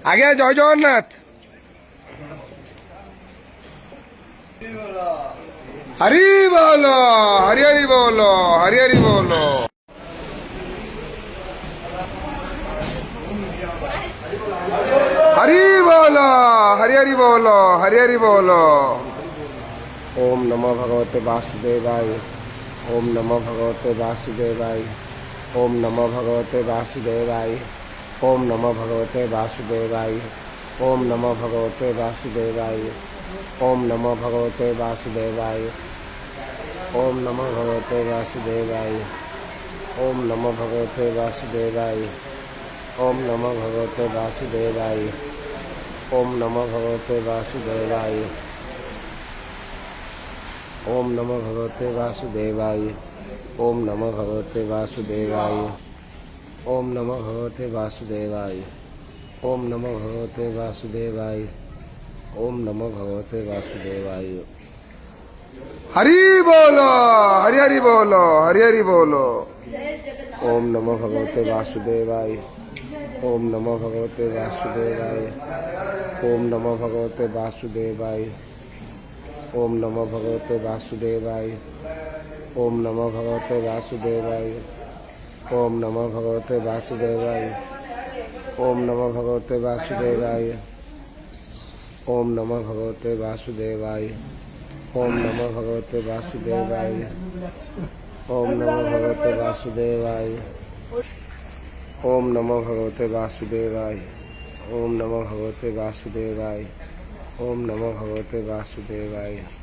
আগে জয় জগন্নাথ। হরি বল, হরি হরি বল, হরি হরি বল। हरि बोलो, हरि हरि बोलो, हरि हरि बोलो। ओम नमो भगवते वासुदेवाय, ओम नमो भगवते वासुदेवाय, ओम नमो भगवते वासुदेवाय, ओम नमो भगवते वासुदेवाय, ओम नमो भगवते वासुदेवाय, ओम नमो भगवते वासुदेवाय, ओम नमो भगवते वासुदेवाय, ओम नमो भगवते वासुदेवाय, ओम नमो भगवते वासुदेवाय, ओम नमो भगवते वासुदेवाय, ओम नमो भगवते वासुदेवाय, ओम नमो भगवते वासुदेवाय, ओम नमो भगवते वासुदेवाय, ओम नमो भगवते वासुदेवाय, ओम नमो भगवते वासुदेवाय। हरि बोलो, हरि हरि बोलो, हरि हरि बोलो। ओम नमो भगवते वासुदेवाय, ओम नमो भगवते वासुदेवाय, ओम नमो भगवते वासुदेवाय, ओम नमो भगवते वासुदेवाय, ओम नमो भगवते वासुदेवाय, ओम नमो भगवते वासुदेवाय, ओम नमो भगवते वासुदेवाय, ओम नमो भगवते वासुदेवाय, ओम नमो भगवते वासुदेवाय, ओम नमो भगवते वासुदेवाय, ओम नमो भगवते वासुदेवाय, ओम नमो भगवते वासुदेवाय, ओम नमो भगवते वासुदेवाय।